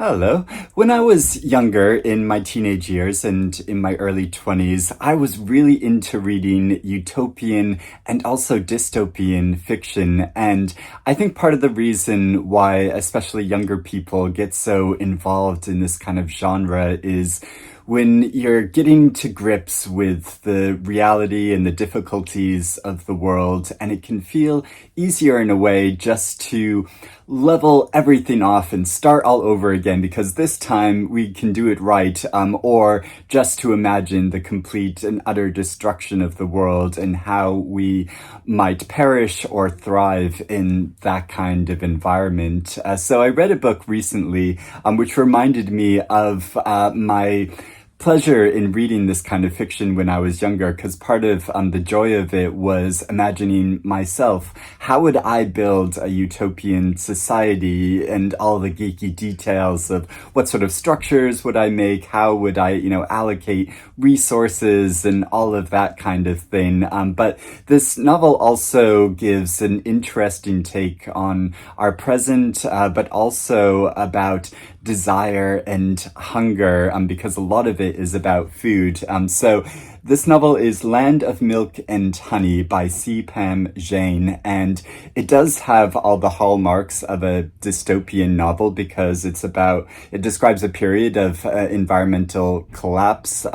Hello. When I was younger, in my teenage years and in my early 20s, I was really into reading utopian and also dystopian fiction. And I think part of the reason why especially younger people get so involved in this kind of genre is when you're getting to grips with the reality and the difficulties of the world, and it can feel easier in a way just to level everything off and start all over again because this time we can do it right, or just to imagine the complete and utter destruction of the world and how we might perish or thrive in that kind of environment. So I read a book recently which reminded me of my pleasure in reading this kind of fiction when I was younger, because part of the joy of it was imagining myself. How would I build a utopian society and all the geeky details of what sort of structures would I make? How would I, allocate resources and all of that kind of thing. But this novel also gives an interesting take on our present, but also about desire and hunger, because a lot of it is about food. So this novel is Land of Milk and Honey by Pam Zhang, and it does have all the hallmarks of a dystopian novel because it describes a period of environmental collapse,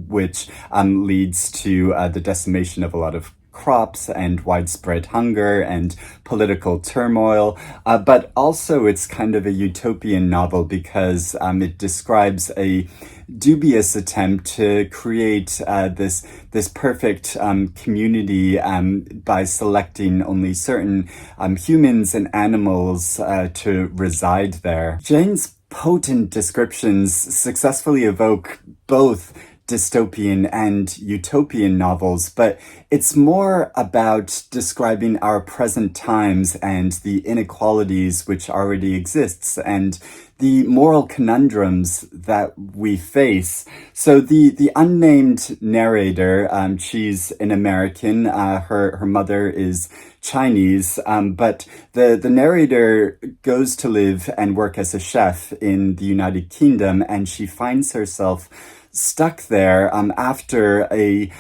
which leads to the decimation of a lot of crops and widespread hunger and political turmoil. But also it's kind of a utopian novel because it describes a dubious attempt to create this perfect community by selecting only certain humans and animals to reside there. Jane's potent descriptions successfully evoke both dystopian and utopian novels, but it's more about describing our present times and the inequalities which already exists and the moral conundrums that we face. So the unnamed narrator, she's an American, her mother is Chinese, but the narrator goes to live and work as a chef in the United Kingdom, and she finds herself stuck there after a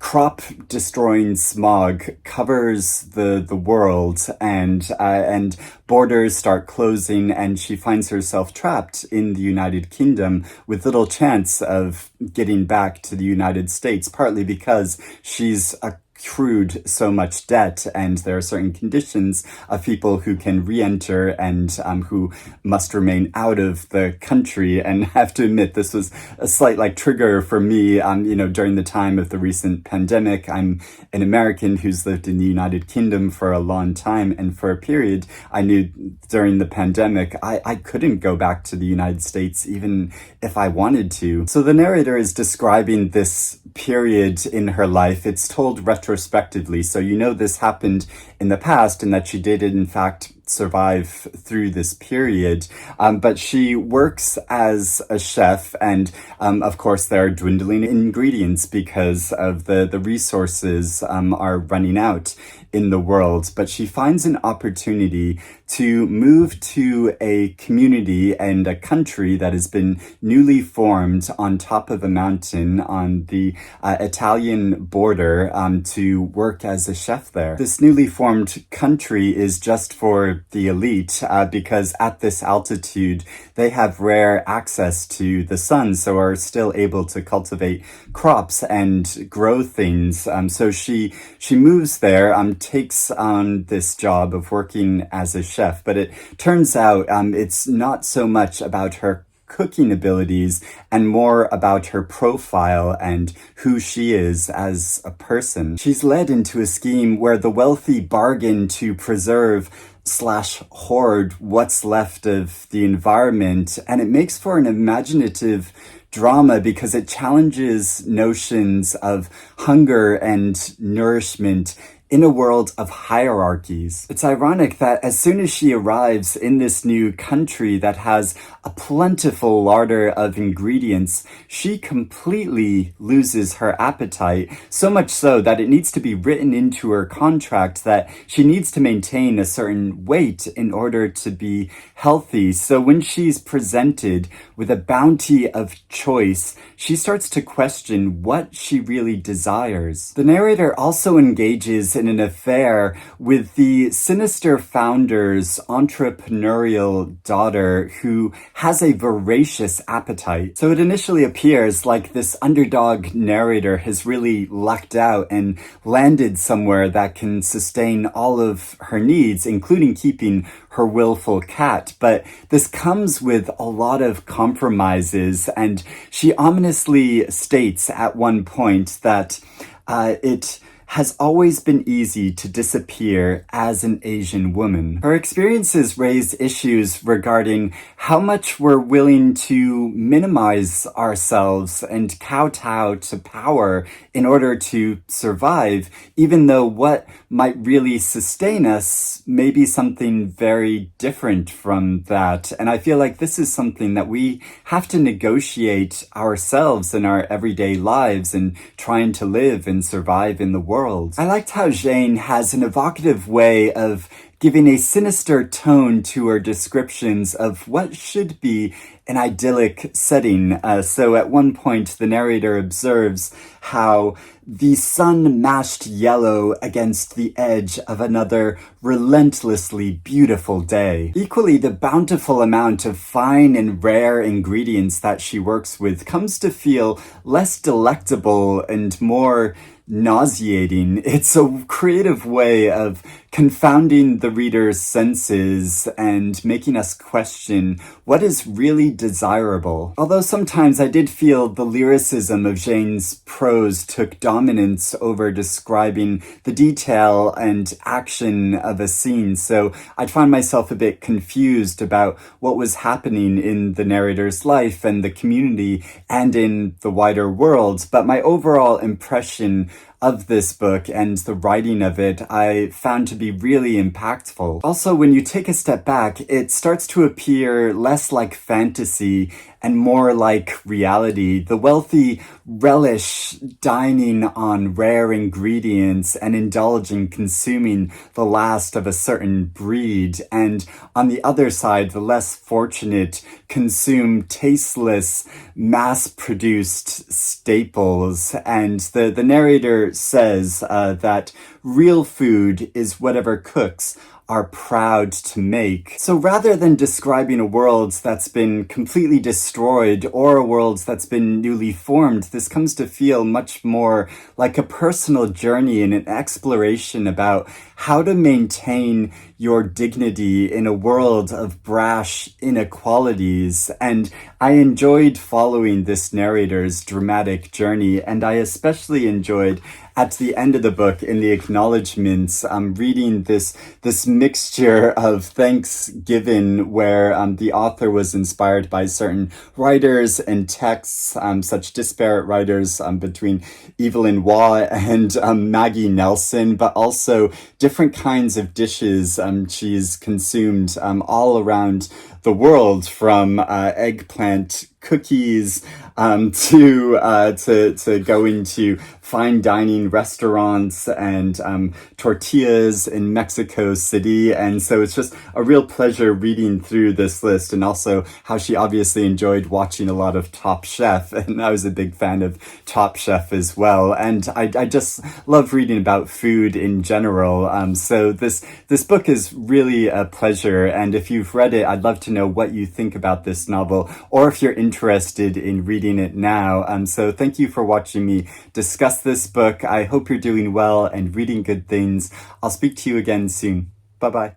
crop destroying smog covers the world, and borders start closing, and she finds herself trapped in the United Kingdom with little chance of getting back to the United States, partly because she's accrued so much debt, and there are certain conditions of people who can re-enter and who must remain out of the country. And I have to admit, this was a slight trigger for me, during the time of the recent pandemic. I'm an American who's lived in the United Kingdom for a long time, and for a period I knew during the pandemic I couldn't go back to the United States even if I wanted to. So the narrator is describing this period in her life. It's told retrospectively, so this happened in the past and that she did in fact survive through this period. But she works as a chef, and of course there are dwindling ingredients because of the resources are running out in the world. But she finds an opportunity to move to a community and a country that has been newly formed on top of a mountain on the Italian border, to work as a chef there. This newly formed country is just for the elite, because at this altitude they have rare access to the sun, so are still able to cultivate crops and grow things. So she moves there, takes on this job of working as a chef, but it turns out it's not so much about her cooking abilities and more about her profile and who she is as a person. She's led into a scheme where the wealthy bargain to preserve / hoard what's left of the environment, and it makes for an imaginative drama because it challenges notions of hunger and nourishment in a world of hierarchies. It's ironic that as soon as she arrives in this new country that has a plentiful larder of ingredients, she completely loses her appetite, so much so that it needs to be written into her contract that she needs to maintain a certain weight in order to be healthy. So when she's presented with a bounty of choice, she starts to question what she really desires. The narrator also engages in an affair with the sinister founder's entrepreneurial daughter who has a voracious appetite. So it initially appears like this underdog narrator has really lucked out and landed somewhere that can sustain all of her needs, including keeping her willful cat. But this comes with a lot of compromises, and she ominously states at one point that it has always been easy to disappear as an Asian woman. Her experiences raise issues regarding how much we're willing to minimize ourselves and kowtow to power in order to survive, even though what might really sustain us may be something very different from that. And I feel like this is something that we have to negotiate ourselves in our everyday lives and trying to live and survive in the world. I liked how Zhang has an evocative way of giving a sinister tone to her descriptions of what should be an idyllic setting. So at one point, the narrator observes how the sun mashed yellow against the edge of another relentlessly beautiful day. Equally, the bountiful amount of fine and rare ingredients that she works with comes to feel less delectable and more nauseating. It's a creative way of confounding the reader's senses and making us question what is really desirable. Although sometimes I did feel the lyricism of Zhang's prose took dominance over describing the detail and action of a scene, so I'd find myself a bit confused about what was happening in the narrator's life and the community and in the wider world. But my overall impression of this book and the writing of it I found to be really impactful. Also, when you take a step back, it starts to appear less like fantasy and more like reality. The wealthy relish dining on rare ingredients and indulge in consuming the last of a certain breed. And on the other side, the less fortunate consume tasteless, mass-produced staples. And the narrator says that real food is whatever cooks are proud to make. So rather than describing a world that's been completely destroyed or a world that's been newly formed, this comes to feel much more like a personal journey and an exploration about how to maintain your dignity in a world of brash inequalities. And I enjoyed following this narrator's dramatic journey, and I especially enjoyed at the end of the book, in the acknowledgements, reading this mixture of thanksgiving where the author was inspired by certain writers and texts, such disparate writers between Evelyn Waugh and Maggie Nelson, but also different kinds of dishes she's consumed all around the world, from eggplant cookies to going to fine dining restaurants and tortillas in Mexico City. And so it's just a real pleasure reading through this list, and also how she obviously enjoyed watching a lot of Top Chef, and I was a big fan of Top Chef as well. And I just love reading about food in general. So this book is really a pleasure, and if you've read it, I'd love to know what you think about this novel, or if you're interested in reading it now. So thank you for watching me discuss this book. I hope you're doing well and reading good things. I'll speak to you again soon. Bye-bye.